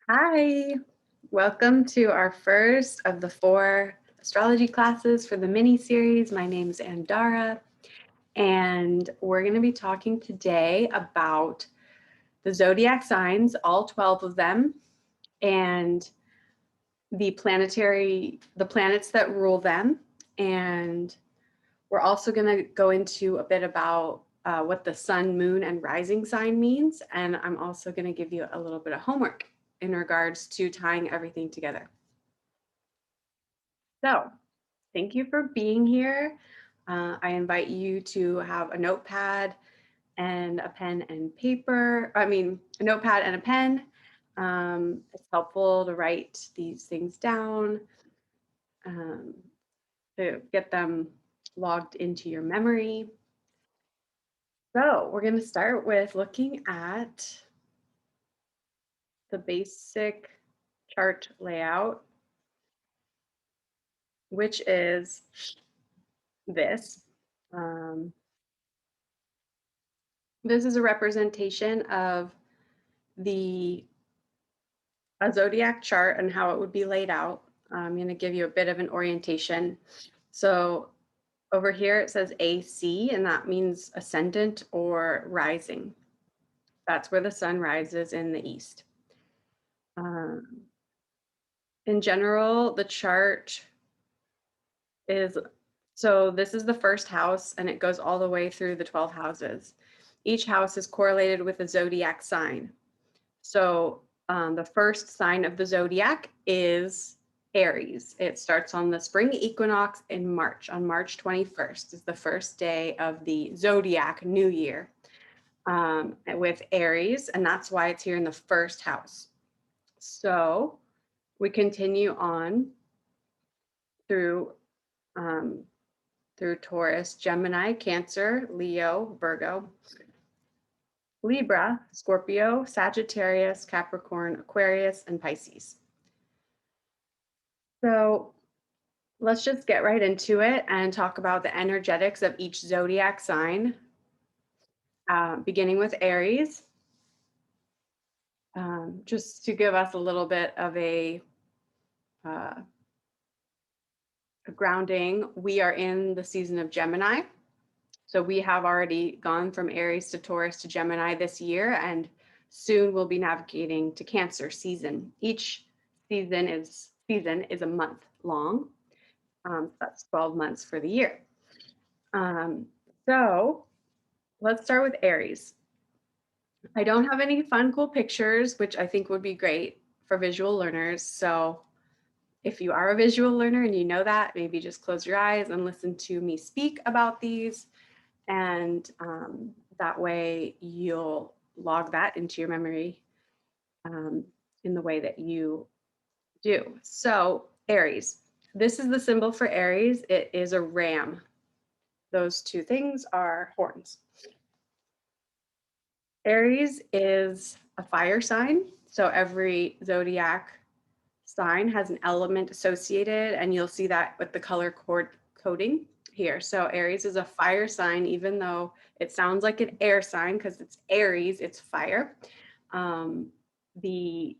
Hi, welcome to our first of the 4 astrology classes for the mini series. My name is Andara, and we're going to be talking today about the zodiac signs, all 12 of them, and the planets that rule them. And we're also going to go into a bit about what the sun, moon, and rising sign means. And I'm also going to give you a little bit of homework in regards to tying everything together. So, thank you for being here. I invite you to have a notepad and a pen and paper. A notepad and a pen. It's helpful to write these things down um, to get them logged into your memory. So, we're going to start with looking at the basic chart layout, which is this. This is a representation of a zodiac chart and how it would be laid out. I'm going to give you a bit of an orientation. So over here it says AC, and that means ascendant or rising. That's where the sun rises in the east. In general, the chart is, so this is the first house and it goes all the way through the 12 houses. Each house is correlated with a zodiac sign. So the first sign of the zodiac is Aries. It starts on the spring equinox in March. On March 21st is the first day of the zodiac new year with Aries, and that's why it's here in the first house. So we continue on through Taurus, Gemini, Cancer, Leo, Virgo, Libra, Scorpio, Sagittarius, Capricorn, Aquarius, and Pisces. So let's just get right into it and talk about the energetics of each zodiac sign, beginning with Aries. Just to give us a little bit of a grounding, we are in the season of Gemini. So we have already gone from Aries to Taurus to Gemini this year, and soon we'll be navigating to Cancer season. Each season is a month long. That's 12 months for the year. So let's start with Aries. I don't have any fun, cool pictures, which I think would be great for visual learners. So if you are a visual learner and you know that, maybe just close your eyes and listen to me speak about these. And that way you'll log that into your memory in the way that you do. So Aries, this is the symbol for Aries. It is a ram. Those two things are horns. Aries is a fire sign. So every zodiac sign has an element associated, and you'll see that with the color coding here. So Aries is a fire sign, even though it sounds like an air sign because it's Aries, it's fire. The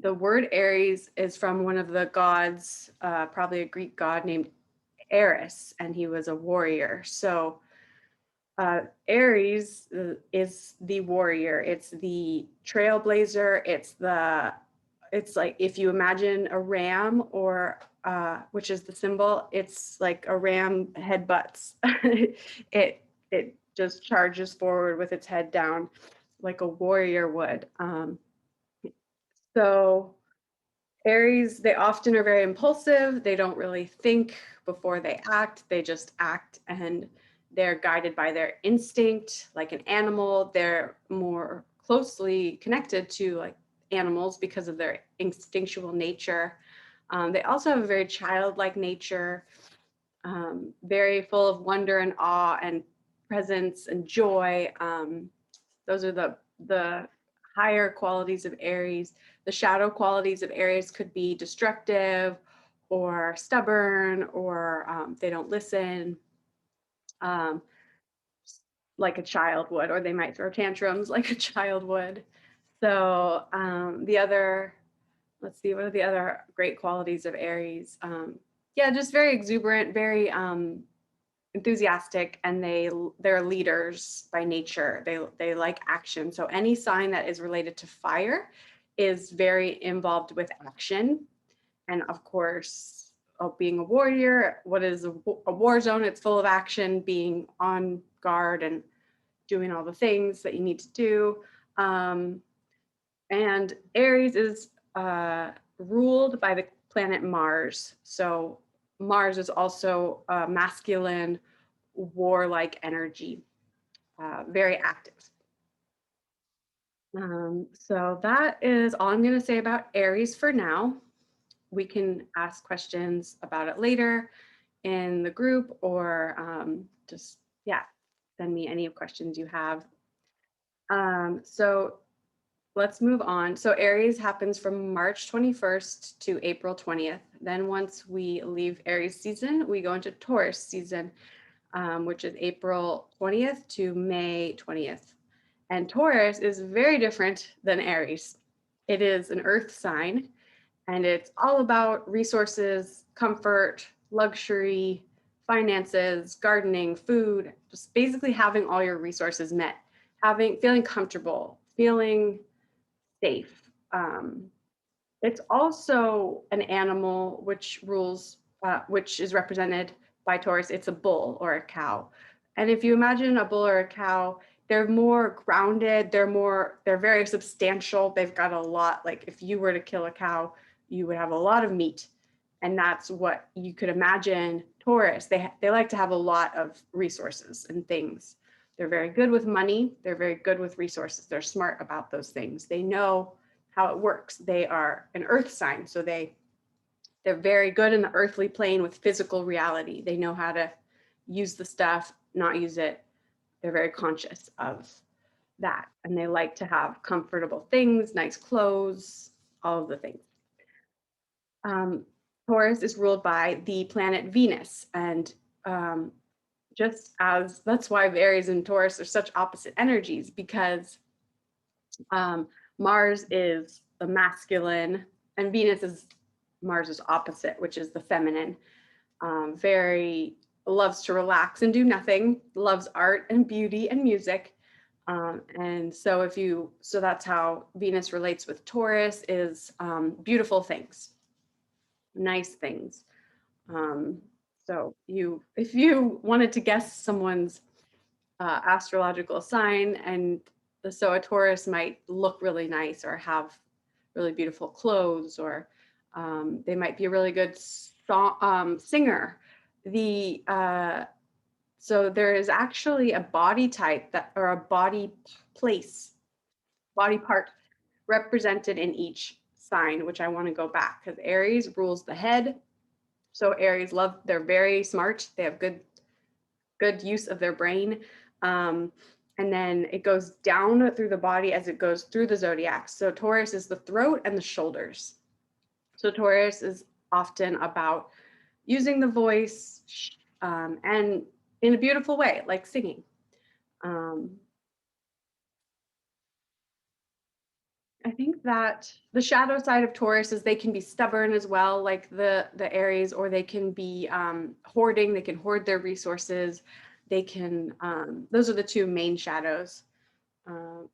word Aries is from one of the gods, probably a Greek god named Eris, and he was a warrior. So Aries is the warrior. It's the trailblazer. It's like if you imagine a ram, or which is the symbol, it's like a ram headbutts. it just charges forward with its head down like a warrior would. So Aries, they often are very impulsive. They don't really think before they act. They just act, and they're guided by their instinct. Like an animal, they're more closely connected to like animals because of their instinctual nature. They also have a very childlike nature, very full of wonder and awe and presence and joy. Those are the higher qualities of Aries. The shadow qualities of Aries could be destructive or stubborn, or they don't listen like a child would, or they might throw tantrums like a child would. So the other, let's see, what are the other great qualities of Aries? Yeah, just very exuberant, very enthusiastic, and they're leaders by nature. They like action. So any sign that is related to fire is very involved with action. And of course, being a warrior, what is a war zone? It's full of action, being on guard and doing all the things that you need to do. And Aries is ruled by the planet Mars. So Mars is also a masculine, warlike energy, very active. So that is all I'm going to say about Aries for now. We can ask questions about it later in the group, or just, yeah, send me any questions you have. So let's move on. So Aries happens from March 21st to April 20th. Then once we leave Aries season, we go into Taurus season, which is April 20th to May 20th. And Taurus is very different than Aries. It is an earth sign, and it's all about resources, comfort, luxury, finances, gardening, food, just basically having all your resources met, feeling comfortable, feeling safe. It's also an animal which is represented by Taurus. It's a bull or a cow. And if you imagine a bull or a cow, they're more grounded. They're very substantial. They've got a lot. Like if you were to kill a cow, you would have a lot of meat. And that's what you could imagine Taurus. They like to have a lot of resources and things. They're very good with money. They're very good with resources. They're smart about those things. They know how it works. They are an earth sign, so they're very good in the earthly plane with physical reality. They know how to use the stuff, not use it. They're very conscious of that, and they like to have comfortable things, nice clothes, all of the things. Taurus is ruled by the planet Venus, and just as that's why Aries and Taurus are such opposite energies, because Mars is the masculine and Venus is Mars's opposite, which is the feminine. Very loves to relax and do nothing, loves art and beauty and music. And so so that's how Venus relates with Taurus is beautiful things, nice things. So if you wanted to guess someone's astrological sign, and so a Taurus might look really nice or have really beautiful clothes, or they might be a really good singer. So there is actually a body type or a body part represented in each sign, which I want to go back because Aries rules the head. So Aries they're very smart. They have good use of their brain. And then it goes down through the body as it goes through the zodiac. So Taurus is the throat and the shoulders. So Taurus is often about using the voice and in a beautiful way, like singing. I think that the shadow side of Taurus is they can be stubborn as well, like the Aries, or they can be hoarding. They can hoard their resources. They can. Those are the two main shadows,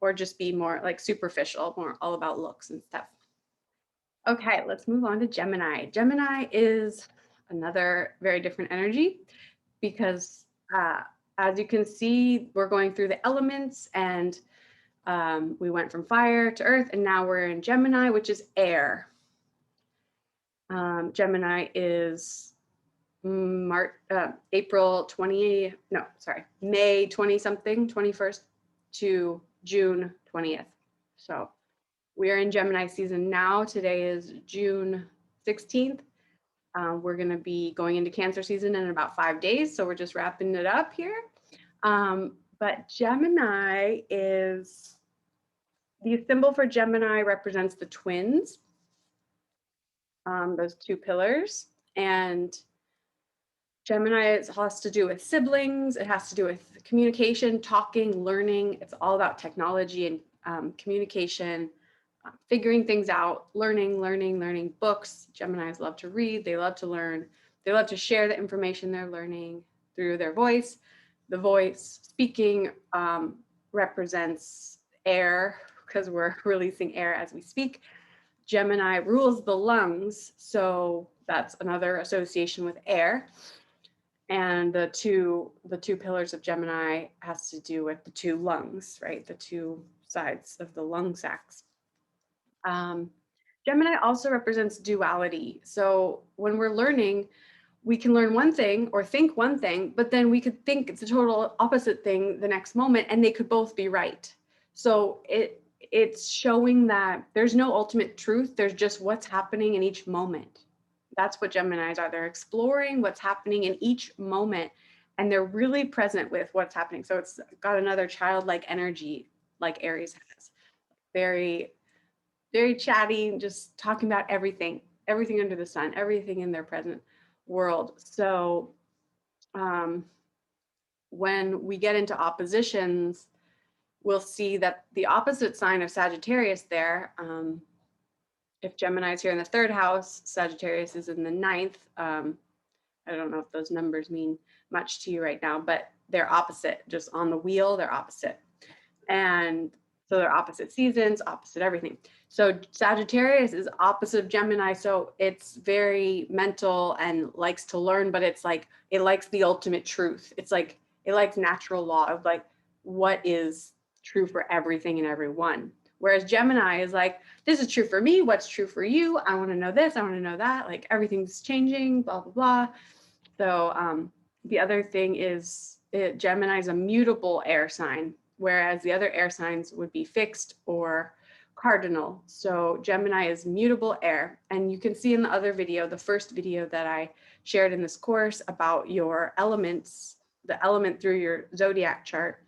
or just be more like superficial, more all about looks and stuff. Okay, let's move on to Gemini. Gemini is another very different energy because, as you can see, we're going through the elements, and we went from fire to earth, and now we're in Gemini, which is air. Gemini is April 20, no, sorry, May 20 something, 21st to June 20th. So we are in Gemini season now. Today is June 16th. We're going to be going into Cancer season in about 5 days. So we're just wrapping it up here. But Gemini is, the symbol for Gemini represents the twins, those two pillars. And Gemini has to do with siblings. It has to do with communication, talking, learning. It's all about technology and communication. figuring things out, learning books. Geminis love to read, they love to learn, they love to share the information they're learning through their voice. The voice speaking represents air because we're releasing air as we speak. Gemini rules the lungs, so that's another association with air. And the two pillars of Gemini has to do with the two lungs, right? The two sides of the lung sacs. Um, Gemini also represents duality. So when we're learning, we can learn one thing or think one thing, but then we could think it's a total opposite thing the next moment, and they could both be right. So it's showing that there's no ultimate truth. There's just what's happening in each moment. That's what Geminis are. They're exploring what's happening in each moment, and they're really present with what's happening. So it's got another childlike energy like Aries has. Very, very chatty, just talking about everything under the sun, everything in their present world. So um, when we get into oppositions, we'll see that the opposite sign of Sagittarius there, if Gemini is here in the third house, Sagittarius is in the ninth. I don't know if those numbers mean much to you right now, but they're opposite, just on the wheel, they're opposite. And so they're opposite seasons, opposite everything. So Sagittarius is opposite of Gemini. So it's very mental and likes to learn, but it's like, it likes the ultimate truth. It's like, it likes natural law of like, what is true for everything and everyone. Whereas Gemini is like, this is true for me. What's true for you? I want to know this. I want to know that. Like everything's changing, blah, blah, blah. So the other thing is Gemini is a mutable air sign, whereas the other air signs would be fixed or cardinal. So Gemini is mutable air. And you can see in the other video, the first video that I shared in this course about your elements, the element through your zodiac chart,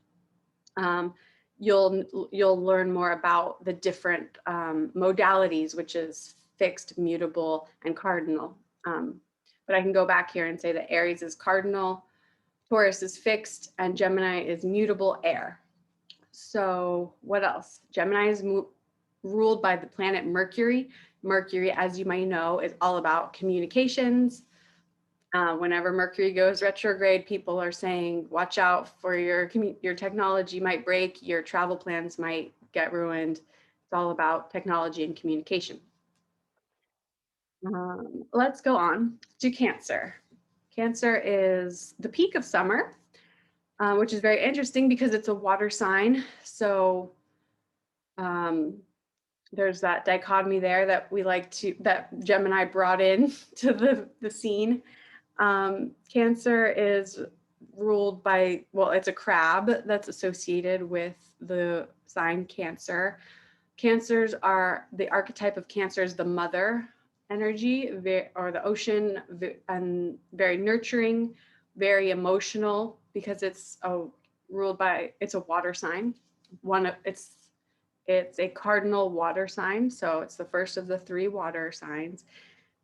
you'll learn more about the different modalities, which is fixed, mutable, and cardinal. But I can go back here and say that Aries is cardinal, Taurus is fixed, and Gemini is mutable air. So what else? Gemini is ruled by the planet Mercury. Mercury, as you might know, is all about communications. Whenever Mercury goes retrograde, people are saying, watch out for your technology might break, your travel plans might get ruined. It's all about technology and communication. Let's go on to Cancer. Cancer is the peak of summer, which is very interesting because it's a water sign. So there's that dichotomy there that that Gemini brought in to the scene. Cancer is ruled by, well, it's a crab that's associated with the sign Cancer. Cancers are, the archetype of Cancer is the mother energy or the ocean, and very nurturing, very emotional because it's ruled by, it's a water sign. It's a cardinal water sign, so it's the first of the three water signs.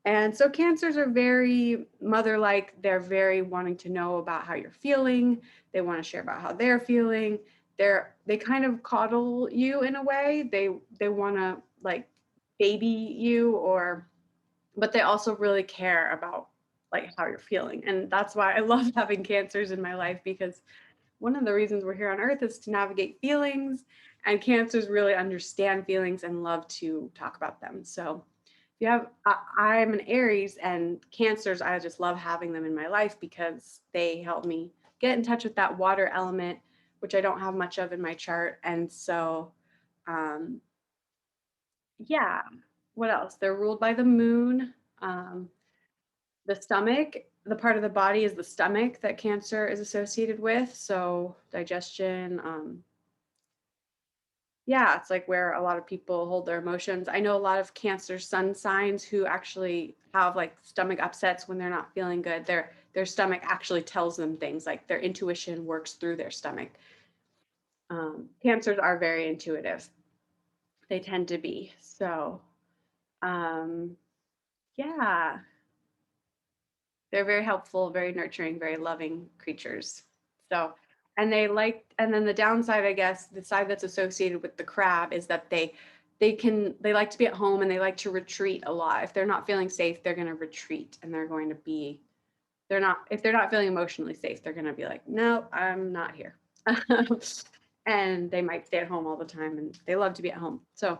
And so Cancers are very mother-like. They're very wanting to know about how you're feeling. They want to share about how they're feeling. They kind of coddle you in a way. They want to like baby you, but they also really care about like how you're feeling. And that's why I love having Cancers in my life, because one of the reasons we're here on earth is to navigate feelings, and Cancers really understand feelings and love to talk about them. So if you have, I'm an Aries, and Cancers, I just love having them in my life because they help me get in touch with that water element, which I don't have much of in my chart. And so, yeah, what else? They're ruled by the moon. The stomach, the part of the body is the stomach that Cancer is associated with. So digestion, yeah, it's like where a lot of people hold their emotions. I know a lot of Cancer sun signs who actually have like stomach upsets when they're not feeling good. Their stomach actually tells them things, like their intuition works through their stomach. Cancers are very intuitive. They tend to be. So, yeah, they're very helpful, very nurturing, very loving creatures. So, and then the downside, I guess, the side that's associated with the crab is that they like to be at home and they like to retreat a lot. If they're not feeling safe, they're going to retreat and they're going to be they're not if they're not feeling emotionally safe, they're going to be like, no, I'm not here. And they might stay at home all the time and they love to be at home. So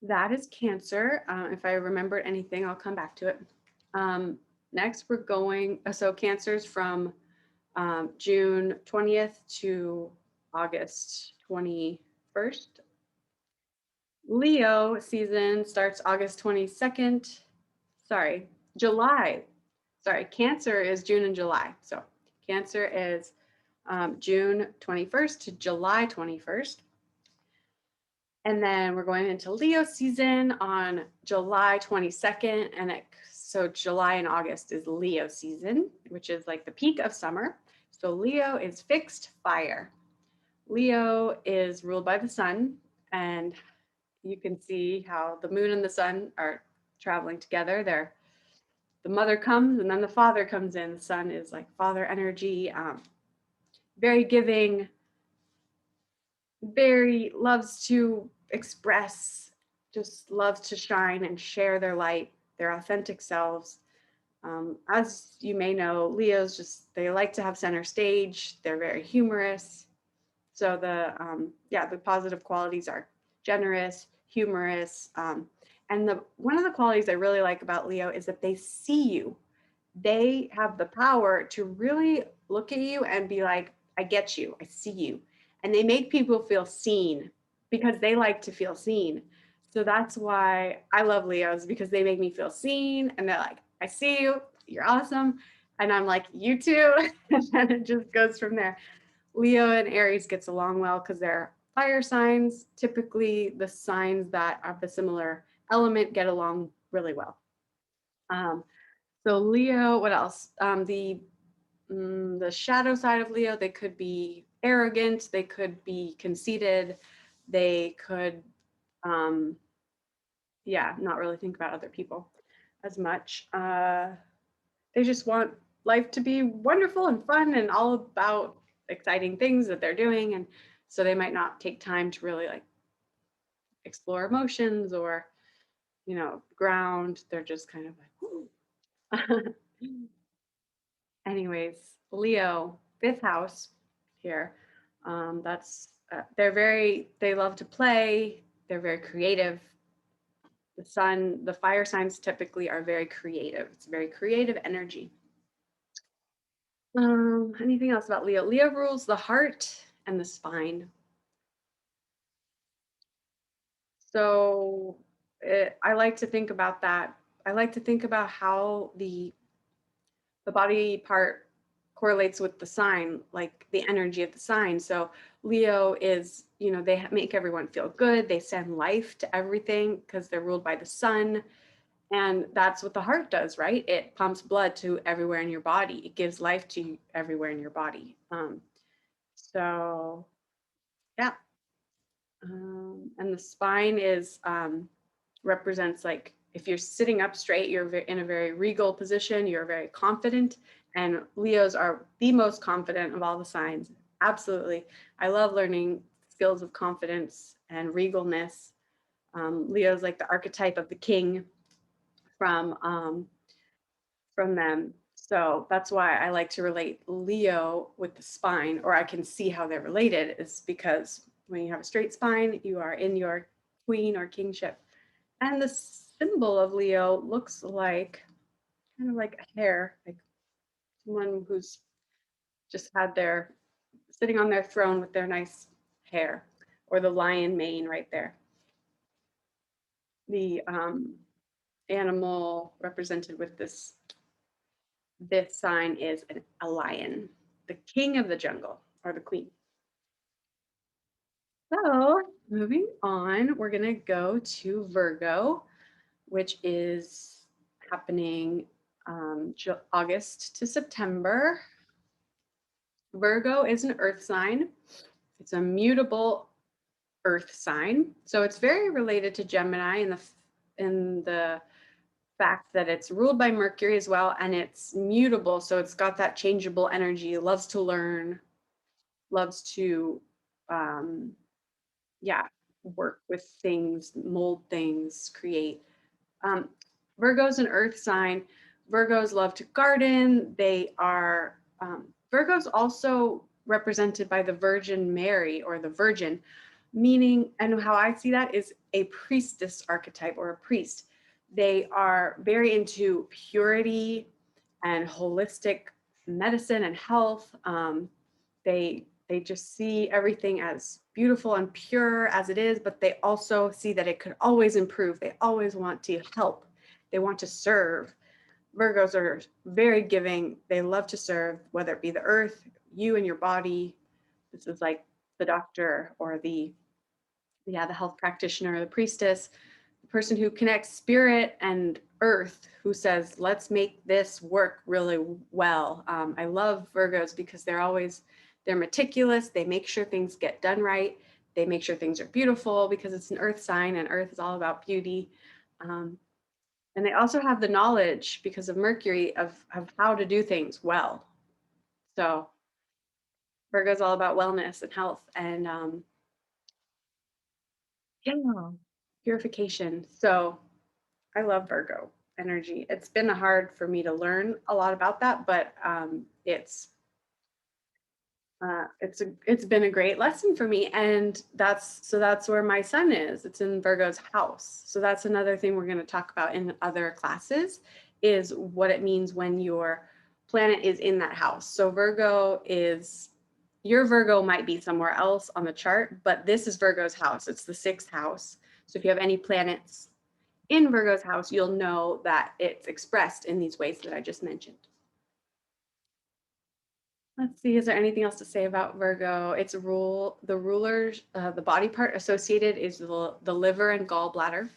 that is Cancer. If I remembered anything, I'll come back to it. Next, we're going, so Cancer's from June 20th to August 21st. Leo season starts August 22nd. Sorry, July. Sorry, Cancer is June and July. So Cancer is June 21st to July 21st. And then we're going into Leo season on July 22nd. So July and August is Leo season, which is like the peak of summer. So Leo is fixed fire. Leo is ruled by the sun, and you can see how the moon and the sun are traveling together. The mother comes and then the father comes in. The sun is like father energy, very giving, very loves to express, just loves to shine and share their light, their authentic selves. As you may know, Leos they like to have center stage. They're very humorous. So the positive qualities are generous, humorous, and one of the qualities I really like about Leo is that they see you. They have the power to really look at you and be like, I get you, I see you. And they make people feel seen because they like to feel seen. So that's why I love Leos, because they make me feel seen and they're like, I see you, you're awesome. And I'm like, you too. And then it just goes from there. Leo and Aries gets along well because they're fire signs. Typically, the signs that have the similar element get along really well. So Leo, what else? The shadow side of Leo, they could be arrogant, they could be conceited, they could, not really think about other people as much. They just want life to be wonderful and fun and all about exciting things that they're doing, and so they might not take time to really like explore emotions or ground. They're just kind of like anyways, Leo, fifth house here. They love to play, they're very creative. The fire signs typically are very creative. It's very creative energy. Anything else about Leo? Leo rules the heart and the spine. So I like to think about that. I like to think about how the body part correlates with the sign, like the energy of the sign. So Leo is, they make everyone feel good. They send life to everything because they're ruled by the sun. And that's what the heart does, right? It pumps blood to everywhere in your body. It gives life to everywhere in your body. So yeah. And the spine represents, like, if you're sitting up straight, you're in a very regal position, you're very confident, and Leos are the most confident of all the signs. Absolutely. I love learning skills of confidence and regalness. Leo's like the archetype of the king from them. So that's why I like to relate Leo with the spine, or I can see how they're related, is because when you have a straight spine, you are in your queen or kingship. And the symbol of Leo looks like kind of like a hair, like someone who's just had their sitting on their throne with their nice hair, or the lion mane right there. The animal represented with this sign is a lion, the king of the jungle, or the queen. So moving on, we're going to go to Virgo, which is happening August to September. Virgo is an earth sign. It's a mutable earth sign. So it's very related to Gemini in the fact that it's ruled by Mercury as well, and it's mutable. So it's got that changeable energy, loves to learn, loves to, yeah, work with things, mold things, create. Um, Virgo's an earth sign. Virgos love to garden. They are, Virgos also represented by the Virgin Mary or the Virgin, meaning, and how I see that is a priestess archetype or a priest. They are very into purity and holistic medicine and health. They just see everything as beautiful and pure as it is, but they also see that it could always improve. They always want to help. They want to serve. Virgos are very giving. They love to serve, whether it be the earth, you and your body. This is like the doctor or the health practitioner, the priestess, the person who connects spirit and earth, who says, let's make this work really well. I love Virgos because they're meticulous. They make sure things get done right. They make sure things are beautiful because it's an earth sign and earth is all about beauty. Um, and they also have the knowledge because of Mercury of how to do things well. So Virgo is all about wellness and health and yeah, purification. So I love Virgo energy. It's been hard for me to learn a lot about that, but it's been a great lesson for me, and that's where my sun is. It's in Virgo's house. So that's another thing we're going to talk about in other classes is what it means when your planet is in that house. So your Virgo might be somewhere else on the chart, but this is Virgo's house. It's the sixth house. So if you have any planets in Virgo's house, you'll know that it's expressed in these ways that I just mentioned. Let's see, is there anything else to say about Virgo? It's the rulers, the body part associated is the liver and gallbladder.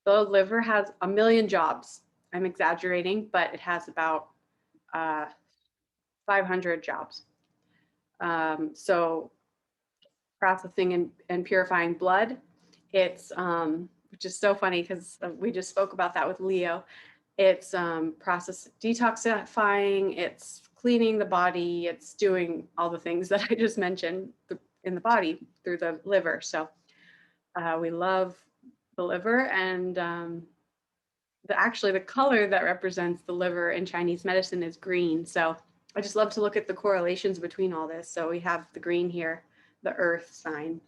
The liver has a million jobs. I'm exaggerating, but it has about uh, 500 jobs. So processing and purifying blood. It's which is so funny because we just spoke about that with Leo. It's process detoxifying, it's cleaning the body, it's doing all the things that I just mentioned in the body through the liver. So we love the liver, and actually the color that represents the liver in Chinese medicine is green. So I just love to look at the correlations between all this. So we have the green here, the earth sign.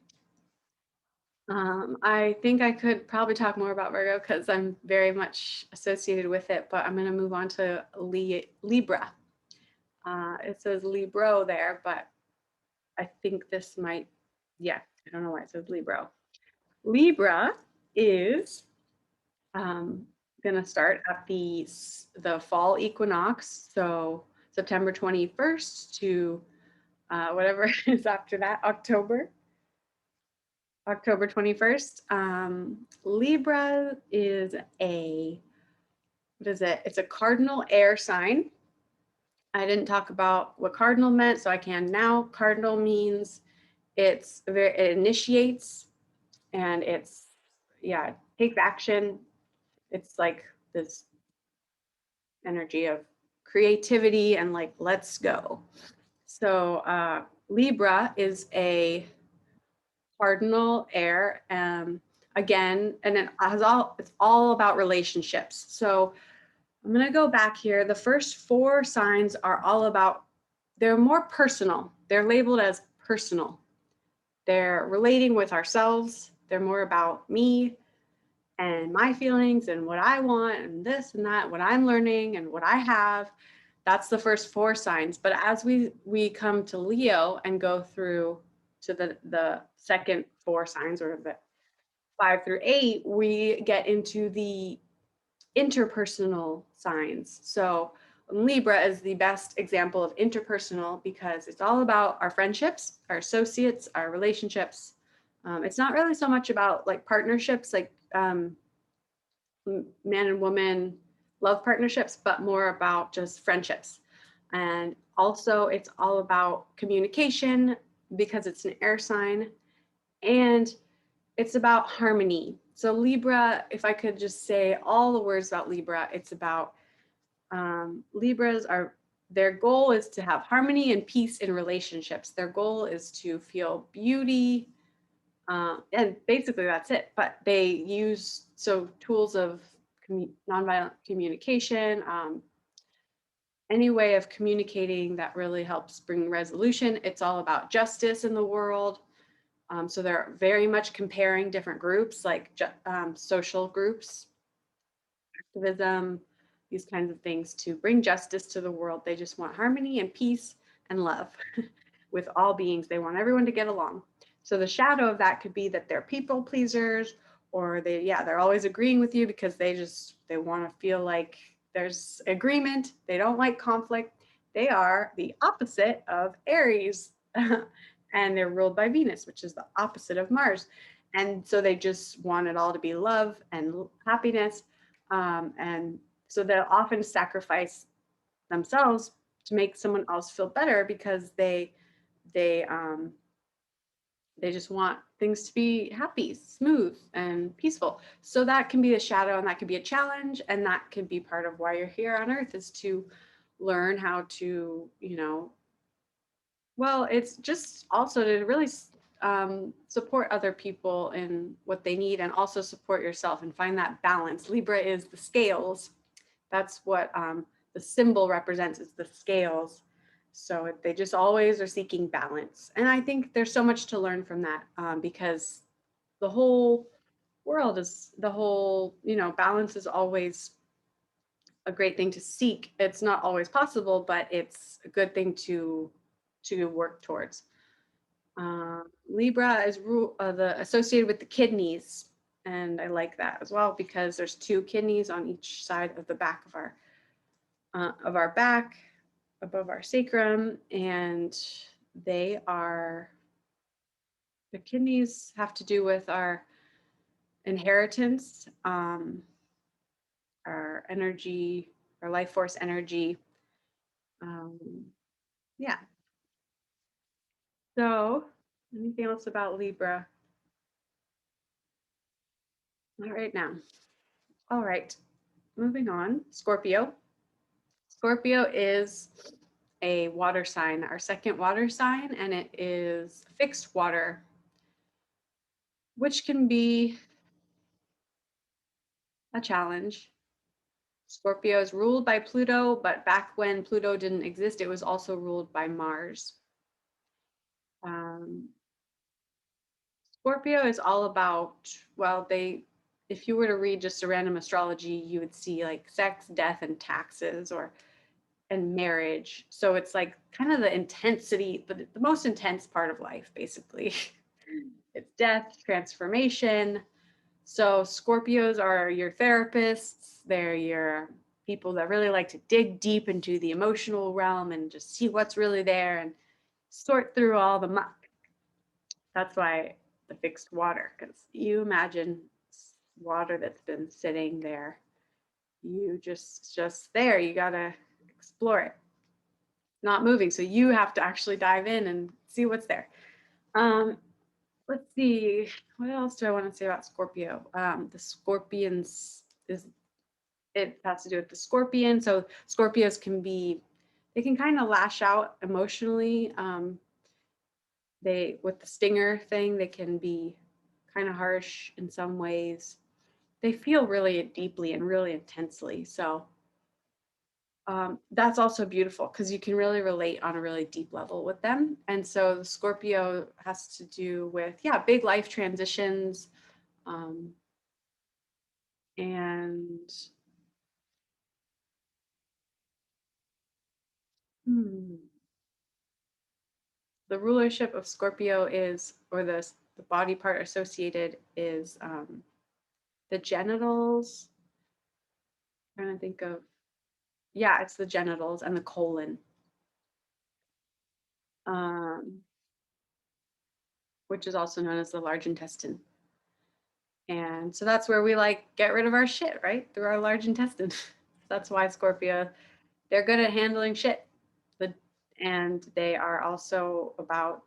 I think I could probably talk more about Virgo because I'm very much associated with it, but I'm going to move on to Libra. It says Libro there, but I think this might, yeah, I don't know why it says Libro. Libra is going to start at the fall equinox, so September 21st to whatever is after that, October 21st. Libra is what is it? It's a cardinal air sign. I didn't talk about what cardinal meant, so I can now. Cardinal means it initiates and it takes action. It's like this energy of creativity and like, let's go. So Libra is a cardinal air. Again, and it's all about relationships. So I'm going to go back here. The first four signs are all about, they're more personal. They're labeled as personal. They're relating with ourselves. They're more about me and my feelings and what I want and this and that, what I'm learning and what I have. That's the first four signs. But as we come to Leo and go through to the second four signs, or the 5 through 8, we get into the interpersonal signs. So Libra is the best example of interpersonal because it's all about our friendships, our associates, our relationships. It's not really so much about like partnerships, like man and woman love partnerships, but more about just friendships. And also it's all about communication because it's an air sign, and it's about harmony. So Libra, if I could just say all the words about Libra, it's about Libras their goal is to have harmony and peace in relationships. Their goal is to feel beauty, And basically that's it. But they use tools of nonviolent communication, any way of communicating that really helps bring resolution. It's all about justice in the world. So they're very much comparing different groups, like social groups, activism, these kinds of things to bring justice to the world. They just want harmony and peace and love with all beings. They want everyone to get along. So the shadow of that could be that they're people pleasers, or they're always agreeing with you because they want to feel like there's agreement. They don't like conflict. They are the opposite of Aries. And they're ruled by Venus, which is the opposite of Mars. And so they just want it all to be love and happiness. And so they'll often sacrifice themselves to make someone else feel better because they um, they just want things to be happy, smooth, and peaceful. So that can be a shadow, and that can be a challenge, and that can be part of why you're here on Earth, is to learn how to, well, it's just also to really support other people in what they need, and also support yourself and find that balance. Libra is the scales. That's what the symbol represents, is the scales. So they just always are seeking balance. And I think there's so much to learn from that, because the whole world is balance is always a great thing to seek. It's not always possible, but it's a good thing to work towards. Libra is associated with the kidneys, and I like that as well because there's two kidneys on each side of the back of our back, above our sacrum, and the kidneys have to do with our inheritance, our energy, our life force energy. Um, yeah. So, anything else about Libra? Not right now. All right. Moving on. Scorpio. Scorpio is a water sign, our second water sign, and it is fixed water, which can be a challenge. Scorpio is ruled by Pluto, but back when Pluto didn't exist, it was also ruled by Mars. Um, Scorpio is all about, if you were to read just a random astrology, you would see like sex, death, and taxes, and marriage. So it's like kind of the intensity, the most intense part of life, basically. It's death, transformation. So Scorpios are your therapists. They're your people that really like to dig deep into the emotional realm and just see what's really there and sort through all the muck. That's why the fixed water, because you imagine water that's been sitting there. You just there. You gotta explore it, not moving. So you have to actually dive in and see what's there. Um, let's see, what else do I want to say about Scorpio? The scorpions it has to do with the scorpion. So Scorpios they can kind of lash out emotionally. With the stinger thing, they can be kind of harsh in some ways. They feel really deeply and really intensely. So that's also beautiful because you can really relate on a really deep level with them. And so the Scorpio has to do with, big life transitions, um, and hmm, the rulership of Scorpio is, or the body part associated is the genitals. I'm trying to think of, it's the genitals and the colon, um, which is also known as the large intestine. And so that's where we get rid of our shit, right? Through our large intestine. That's why Scorpio, they're good at handling shit. And they are also about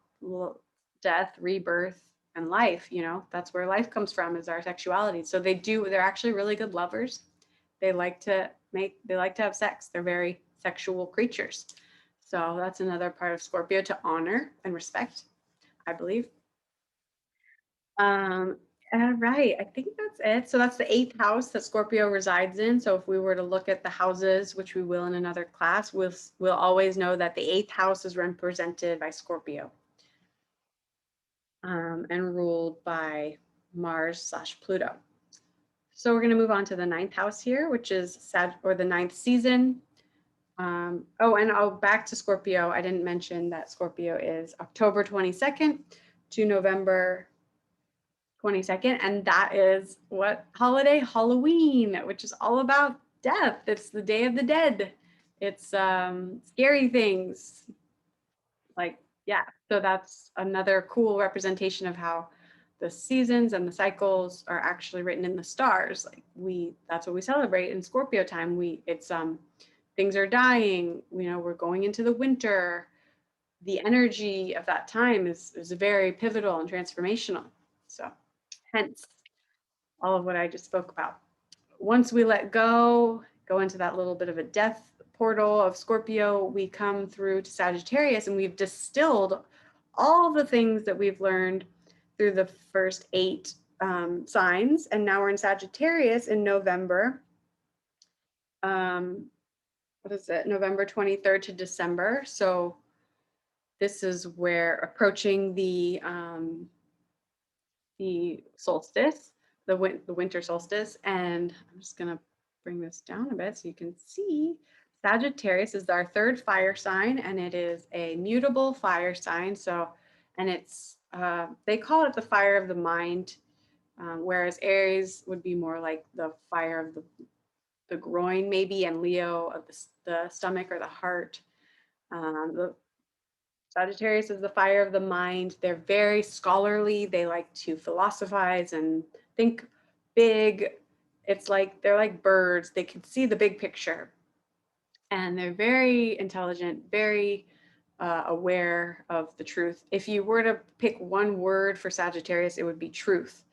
death, rebirth, and life. That's where life comes from, is our sexuality. So they're actually really good lovers. They like to have sex. They're very sexual creatures. So that's another part of Scorpio to honor and respect, I believe. Um, right. I think that's it. So that's the eighth house that Scorpio resides in. So if we were to look at the houses, which we will in another class, we'll always know that the eighth house is represented by Scorpio, and ruled by Mars slash Pluto. So we're going to move on to the ninth house here, which is the ninth season. Back to Scorpio. I didn't mention that Scorpio is October 22nd to November 22nd, and that is what holiday? Halloween, which is all about death. It's the Day of the Dead. It's scary things. Like, yeah, so that's another cool representation of how the seasons and the cycles are actually written in the stars. Like, that's what we celebrate in Scorpio time. It's things are dying, we're going into the winter. The energy of that time is very pivotal and transformational. So hence all of what I just spoke about. Once we let go into that little bit of a death portal of Scorpio, we come through to Sagittarius, and we've distilled all the things that we've learned through the first 8 signs. And now we're in Sagittarius in November. What is it? November 23rd to December. So this is where approaching the solstice, the winter solstice. And I'm just going to bring this down a bit so you can see. Sagittarius is our third fire sign, and it is a mutable fire sign. So, and they call it the fire of the mind, whereas Aries would be more like the fire of the groin, maybe, and Leo of the stomach or the heart. The Sagittarius is the fire of the mind. They're very scholarly. They like to philosophize and think big. It's like they're like birds. They can see the big picture. And they're very intelligent, very aware of the truth. If you were to pick one word for Sagittarius, it would be truth.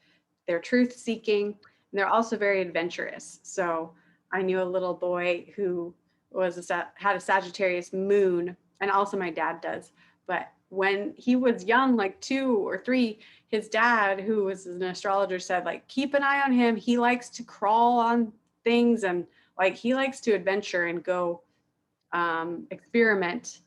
They're truth seeking, and they're also very adventurous. So I knew a little boy who had a Sagittarius moon, and also my dad does. But when he was young, like 2 or 3, his dad, who was an astrologer, said, like, keep an eye on him. He likes to crawl on things, and like he likes to adventure and go experiment,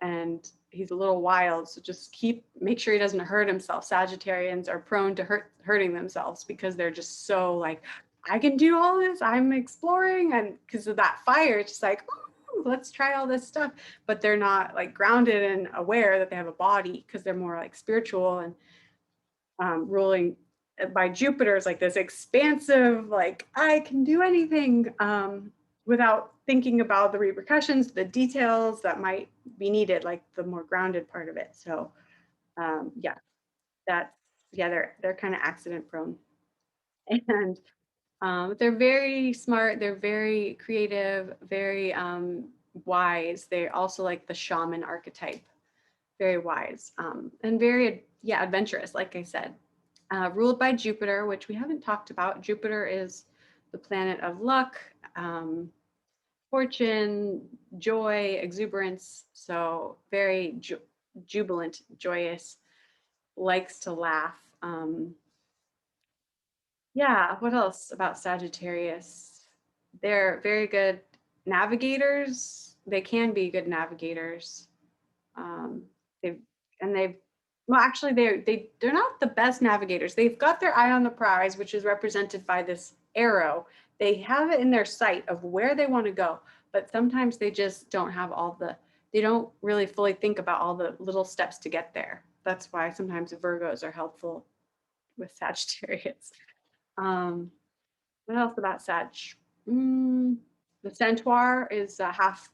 and he's a little wild. So just make sure he doesn't hurt himself. Sagittarians are prone to hurting themselves because they're just so like, I can do all this. I'm exploring, and because of that fire, it's just like, oh, let's try all this stuff. But they're not like grounded and aware that they have a body because they're more like spiritual and ruling by Jupiter is like this expansive, like I can do anything without thinking about the repercussions, the details that might be needed, like the more grounded part of it. So yeah, that's they're kind of accident prone, and they're very smart. They're very creative, very wise. They're also like the shaman archetype, very wise, and very adventurous. Like I said, ruled by Jupiter, which we haven't talked about. Jupiter is the planet of luck, fortune, joy, exuberance. So very jubilant, joyous, likes to laugh. What else about Sagittarius? They're very good navigators. They can be good navigators. Um, they've and they've well, actually, they're not the best navigators. They've got their eye on the prize, which is represented by this arrow. They have it in their sight of where they want to go, but sometimes they just don't have they don't really fully think about all the little steps to get there. That's why sometimes Virgos are helpful with Sagittarius. Um, what else about Sag? The centaur is a half,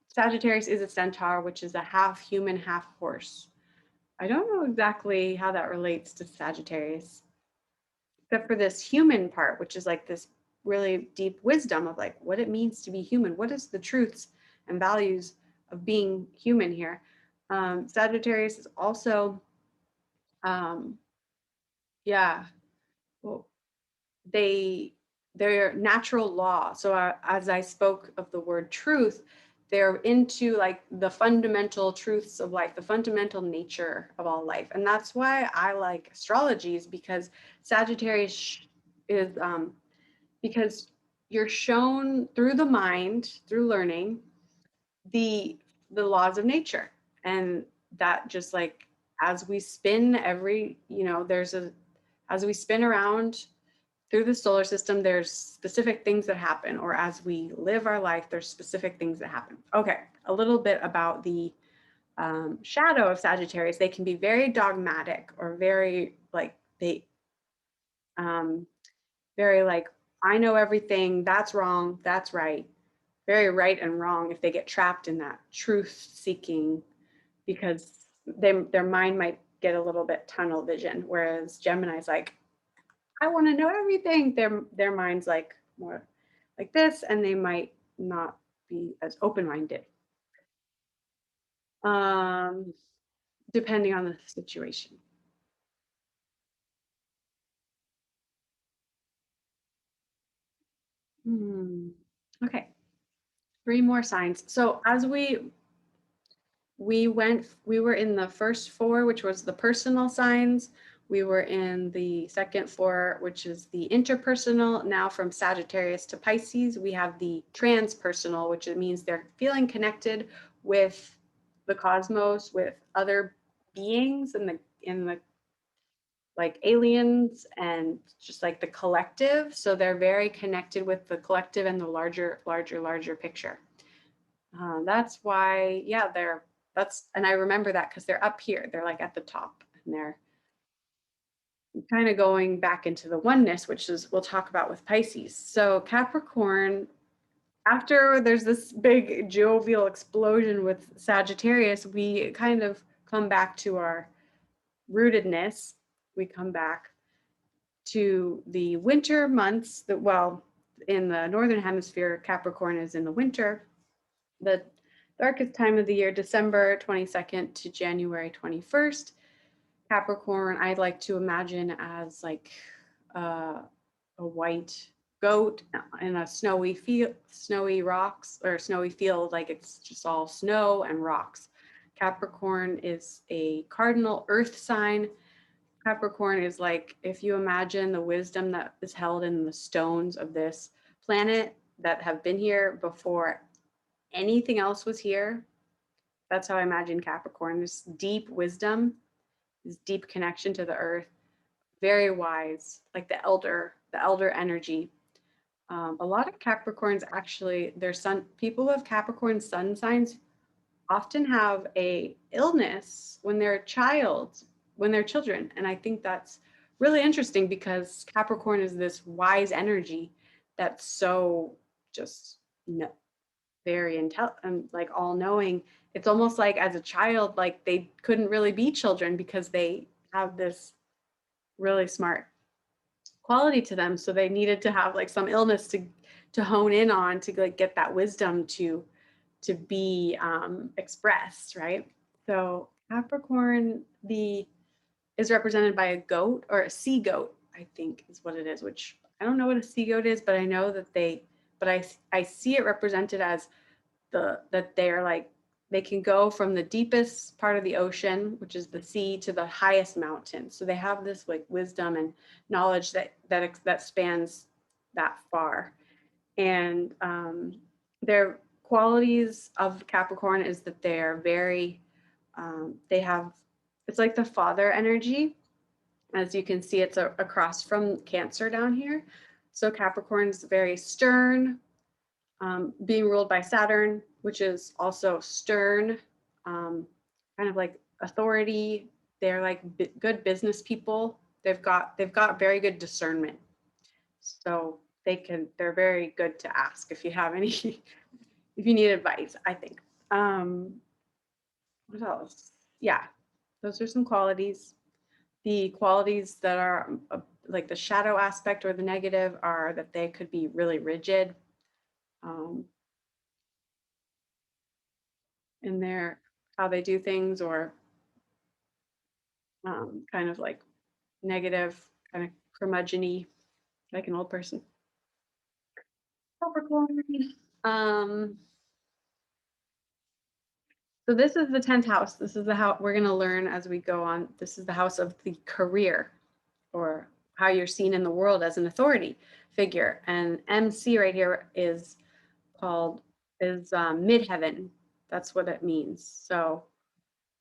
Sagittarius is a centaur, which is a half human, half horse. I don't know exactly how that relates to Sagittarius, except for this human part, which is like this really deep wisdom of like what it means to be human. What is the truths and values of being human here? Sagittarius is also, um, yeah, well, they're natural law. So as I spoke of the word truth, they're into like the fundamental truths of life, the fundamental nature of all life. And that's why I like astrology, is because Sagittarius is because you're shown through the mind, through learning, the the laws of nature. And that just like as we spin every, there's a as we spin around through the solar system, there's specific things that happen, or as we live our life, there's specific things that happen. Okay, a little bit about the shadow of Sagittarius. They can be very dogmatic, or very like um, very like, I know everything, that's wrong, that's right, very right and wrong, if they get trapped in that truth seeking, because their mind might get a little bit tunnel vision. Whereas Gemini's like, I want to know everything. Their mind's like more like this, and they might not be as open-minded, um, depending on the situation. Hmm. Okay, three more signs. So as we were in the first four, which was the personal signs. We were in the second four, which is the interpersonal. Now from Sagittarius to Pisces, we have the transpersonal, which means they're feeling connected with the cosmos, with other beings in the like aliens, and just like the collective. So they're very connected with the collective and the larger picture. That's why, yeah, and I remember that because they're up here. They're like at the top, and they're kind of going back into the oneness, which is we'll talk about with Pisces. So Capricorn, after there's this big jovial explosion with Sagittarius, we kind of come back to our rootedness. We come back to the winter months that, well, in the northern hemisphere, Capricorn is in the winter. The darkest time of the year, December 22nd to January 21st. Capricorn, I'd like to imagine as like a white goat in a snowy field, snowy rocks, or snowy field, like it's just all snow and rocks. Capricorn is a cardinal earth sign. Capricorn is like, if you imagine the wisdom that is held in the stones of this planet that have been here before anything else was here. That's how I imagine Capricorn. This deep wisdom, this deep connection to the earth, very wise, like the elder energy. A lot of Capricorns actually, their sun people who have Capricorn sun signs often have a illness when they're a child, when they're children. And I think that's really interesting because Capricorn is this wise energy that's so just very intelligent, like all knowing. It's almost like as a child, like they couldn't really be children because they have this really smart quality to them. So they needed to have like some illness to hone in on, to like get that wisdom to be expressed, right? So Capricorn the is represented by a goat, or a sea goat, I think is what it is, which I don't know what a sea goat is, but I know that but I see it represented as that they're like, they can go from the deepest part of the ocean, which is the sea, to the highest mountain. So they have this like wisdom and knowledge that spans that far. And their qualities of Capricorn is that they're very they have, it's like the father energy. As you can see, it's across from Cancer down here. So Capricorn's very stern, being ruled by Saturn, which is also stern, kind of like authority. They're like good business people. They've got very good discernment, so they're very good to ask if you have any if you need advice, I think. Um, what else? Yeah, those are some qualities. The qualities that are like the shadow aspect or the negative are that they could be really rigid. Um, in their how they do things, or kind of like negative, kind of curmudgeon-y, like an old person. Capricorn. Um, So this is the 10th house. This is the house we're going to learn as we go on. This is the house of the career, or how you're seen in the world as an authority figure. And MC right here is called is midheaven. That's what it means. So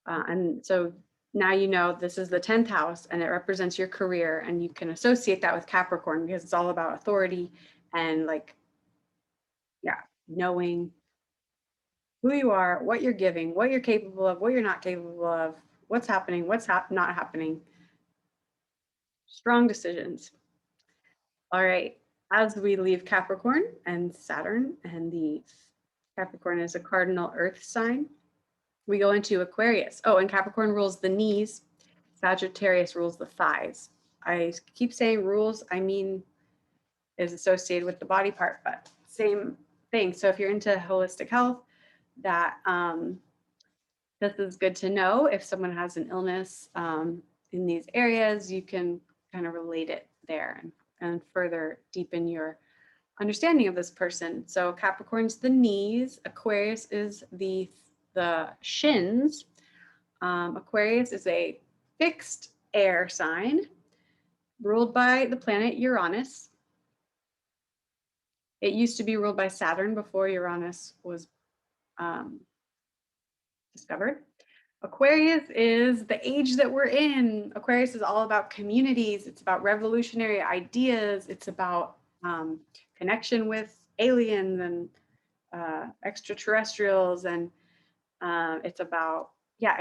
and so now you know this is the 10th house and it represents your career, and you can associate that with Capricorn because it's all about authority and like, yeah, knowing who you are, what you're giving, what you're capable of, what you're not capable of, what's happening, what's not happening. Strong decisions. All right. As we leave Capricorn and Saturn, and the Capricorn is a cardinal earth sign, we go into Aquarius. Oh, and Capricorn rules the knees. Sagittarius rules the thighs. I keep saying rules, I mean is associated with the body part, but same thing. So if you're into holistic health, that this is good to know. If someone has an illness in these areas, you can kind of relate it there and further deepen your understanding of this person. So Capricorn's the knees, Aquarius is the shins. Aquarius is a fixed air sign ruled by the planet Uranus. It used to be ruled by Saturn before Uranus was um, discovered. Aquarius is the age that we're in. Aquarius is all about communities. It's about revolutionary ideas. It's about connection with aliens and extraterrestrials, and it's about, yeah,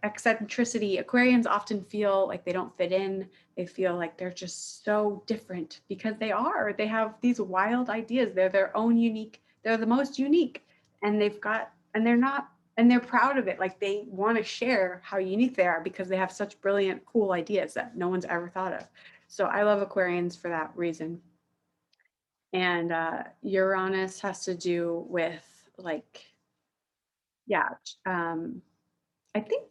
eccentricity. Aquarians often feel like they don't fit in. They feel like they're just so different because they are. They have these wild ideas. They're their own unique. They're the most unique, and they're not, and they're proud of it. Like they want to share how unique they are because they have such brilliant, cool ideas that no one's ever thought of. So I love Aquarians for that reason. And Uranus has to do with like, yeah, I think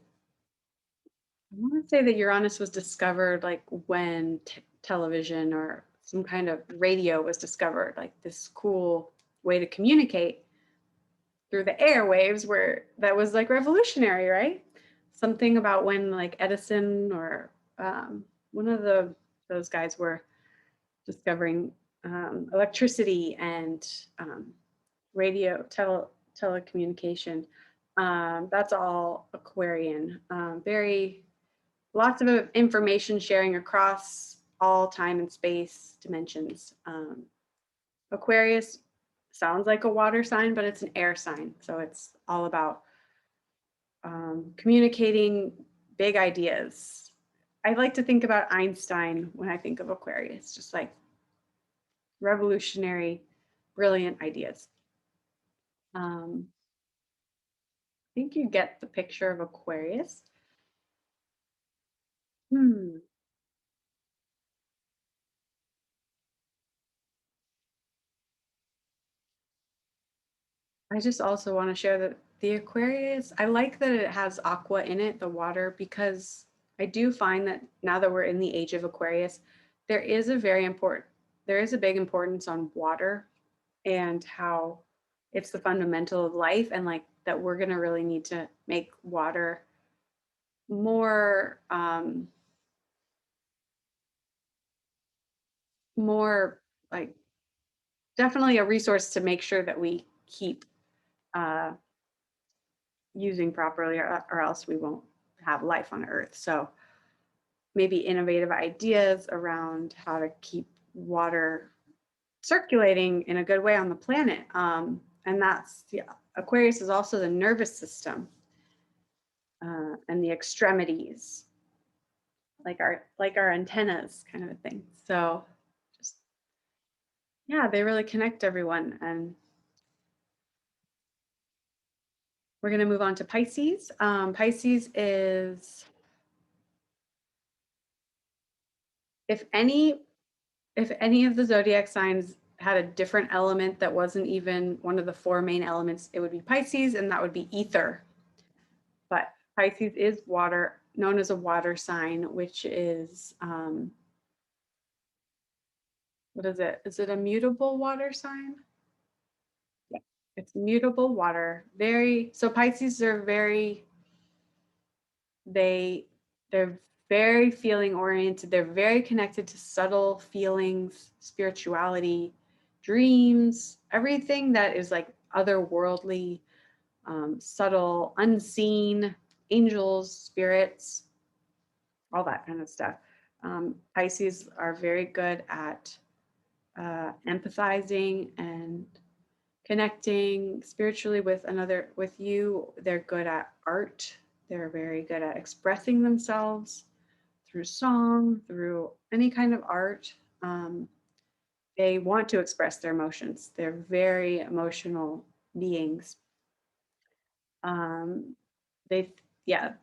I want to say that Uranus was discovered like when television or some kind of radio was discovered, like this cool way to communicate through the airwaves, where that was like revolutionary, right? Something about when like Edison or one of those guys were discovering electricity and radio telecommunication. That's all Aquarian. Very lots of information sharing across all time and space dimensions. Aquarius sounds like a water sign, but it's an air sign. So it's all about communicating big ideas. I like to think about Einstein when I think of Aquarius, just like revolutionary, brilliant ideas. I think you get the picture of Aquarius. Hmm. I just also want to share that the Aquarius, I like that it has aqua in it, the water, because I do find that now that we're in the age of Aquarius, there is a very important, there is a big importance on water and how it's the fundamental of life, and like that we're going to really need to make water more, more like definitely a resource to make sure that we keep uh, using properly, or else we won't have life on Earth. So maybe innovative ideas around how to keep water circulating in a good way on the planet. And that's, yeah, Aquarius is also the nervous system and the extremities, like our antennas kind of a thing. So just, yeah, they really connect everyone. And we're going to move on to Pisces. Pisces is, if any if any of the zodiac signs had a different element that wasn't even one of the four main elements, it would be Pisces, and that would be ether. But Pisces is water, known as a water sign, which is, what is it? Is it a mutable water sign? Yeah. It's mutable water. So Pisces are they they're very feeling oriented. They're very connected to subtle feelings, spirituality, dreams, everything that is like otherworldly, subtle, unseen, angels, spirits, all that kind of stuff. Pisces are very good at empathizing and connecting spiritually with you. They're good at art. They're very good at expressing themselves through song, through any kind of art. Um, they want to express their emotions. They're very emotional beings. Um, they, yeah,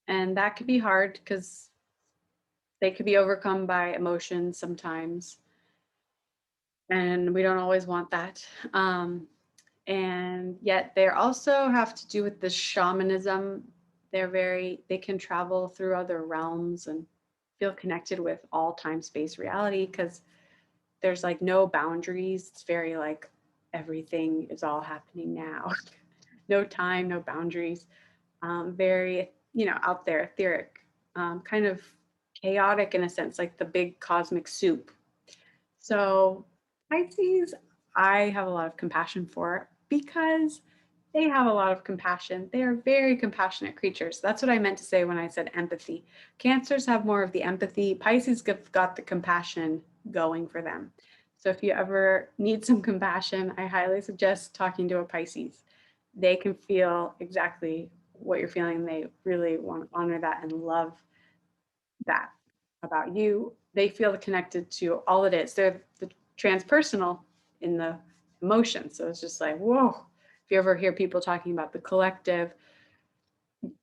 and that could be hard because they could be overcome by emotions sometimes, and we don't always want that. And yet they also have to do with the shamanism. They can travel through other realms and feel connected with all time space reality because there's like no boundaries. It's very like everything is all happening now. No time, no boundaries. Very, out there, etheric, kind of chaotic in a sense, like the big cosmic soup. So Pisces, I have a lot of compassion for because they have a lot of compassion. They are very compassionate creatures. That's what I meant to say when I said empathy. Cancers have more of the empathy. Pisces have got the compassion going for them. So if you ever need some compassion, I highly suggest talking to a Pisces. They can feel exactly what you're feeling. They really want to honor that and love that about you. They feel connected to all it is. They're the transpersonal in the emotion. So it's just like, whoa. If you ever hear people talking about the collective,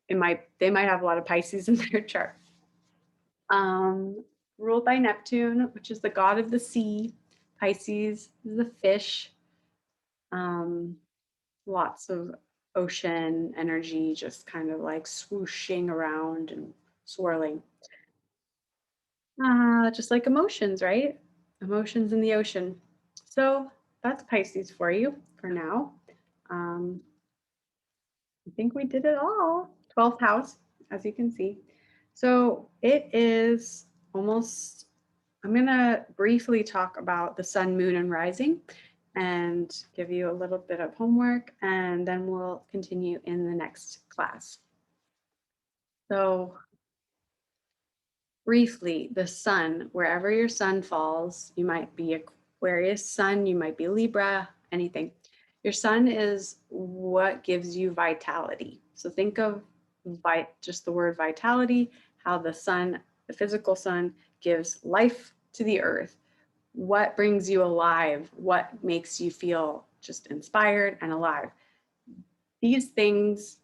they might have a lot of Pisces in their chart. Um, Ruled by Neptune, which is the god of the sea. Pisces is the fish. Um, Lots of ocean energy, just kind of like swooshing around and swirling. Just like emotions, right? Emotions in the ocean. So that's Pisces for you for now. Um, I think we did it all. 12th house, as you can see. So it is almost, I'm going to briefly talk about the sun, moon, and rising and give you a little bit of homework, and then we'll continue in the next class. So briefly, the sun, wherever your sun falls, you might be Aquarius sun, you might be Libra, anything. Your sun is what gives you vitality. So think of just the word vitality, how the sun, the physical sun, gives life to the earth. What brings you alive? What makes you feel just inspired and alive? These things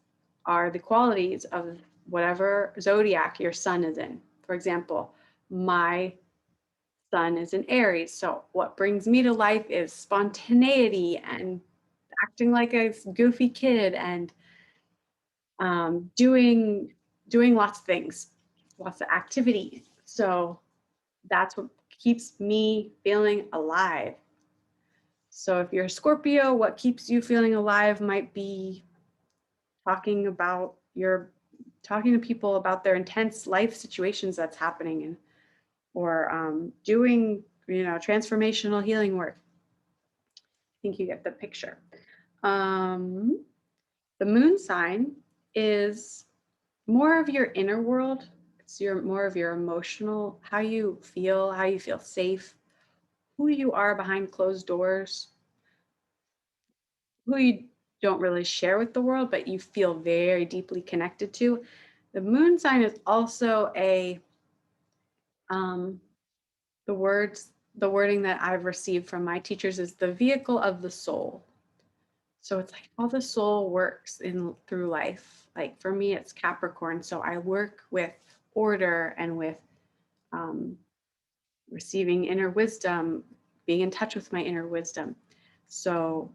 are the qualities of whatever zodiac your sun is in. For example, my sun is in Aries. So what brings me to life is spontaneity and acting like a goofy kid and doing lots of things, lots of activity. So that's what keeps me feeling alive. So if you're a Scorpio, what keeps you feeling alive might be talking about your talking to people about their intense life situations that's happening, and or doing transformational healing work. I think you get the picture. um, the moon sign is more of your inner world. It's more of your emotional, how you feel safe, who you are behind closed doors, who you don't really share with the world, but you feel very deeply connected to. The moon sign is also um, the wording that I've received from my teachers is the vehicle of the soul. So it's like how the soul works in through life. Like for me, it's Capricorn. So I work with order and with um, receiving inner wisdom, being in touch with my inner wisdom. So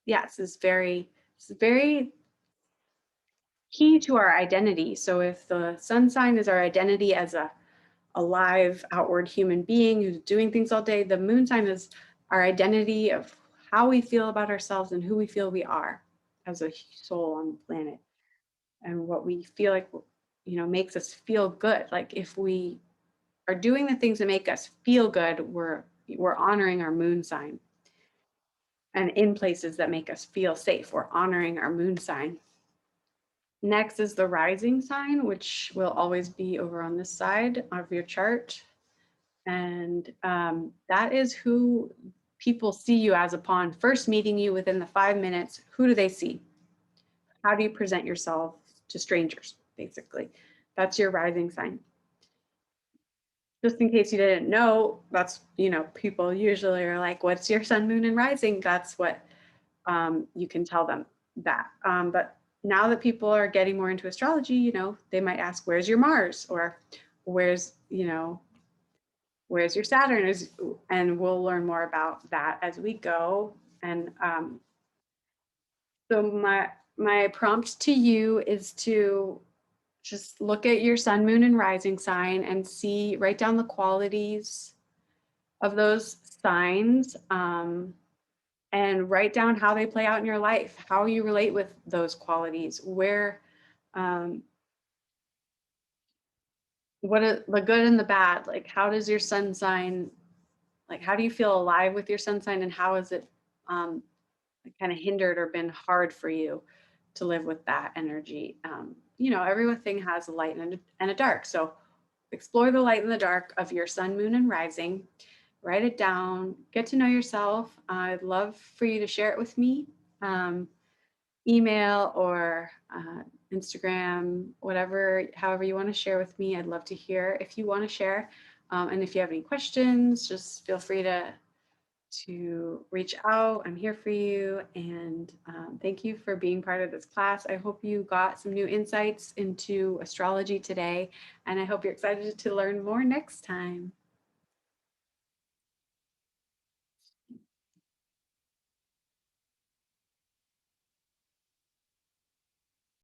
yes, it's very key to our identity. So if the sun sign is our identity as a alive, outward human being who's doing things all day, the moon sign is our identity of how we feel about ourselves and who we feel we are as a soul on the planet, and what we feel like, makes us feel good. Like if we are doing the things that make us feel good, we're honoring our moon sign. And in places that make us feel safe, we're honoring our moon sign. Next is the rising sign, which will always be over on this side of your chart. And that is who people see you as upon first meeting you. Within the 5 minutes, who do they see? How do you present yourself to strangers, basically? That's your rising sign. Just in case you didn't know, that's, people usually are like, what's your sun, moon, and rising? That's what you can tell them that. But now that people are getting more into astrology, they might ask, where's your Mars? Or where's, where's your Saturn? And we'll learn more about that as we go. And so my prompt to you is to just look at your sun, moon, and rising sign and write down the qualities of those signs, and write down how they play out in your life, how you relate with those qualities, um, what are the good and the bad. Like, how does your sun sign, like, how do you feel alive with your sun sign, and how is it um, kind of hindered or been hard for you to live with that energy? Everything has a light and a dark. So explore the light and the dark of your sun, moon, and rising. Write it down, get to know yourself. I'd love for you to share it with me. Email or Instagram, however you want to share with me. I'd love to hear if you want to share. And if you have any questions, just feel free to reach out. I'm here for you. And thank you for being part of this class. I hope you got some new insights into astrology today, and I hope you're excited to learn more next time.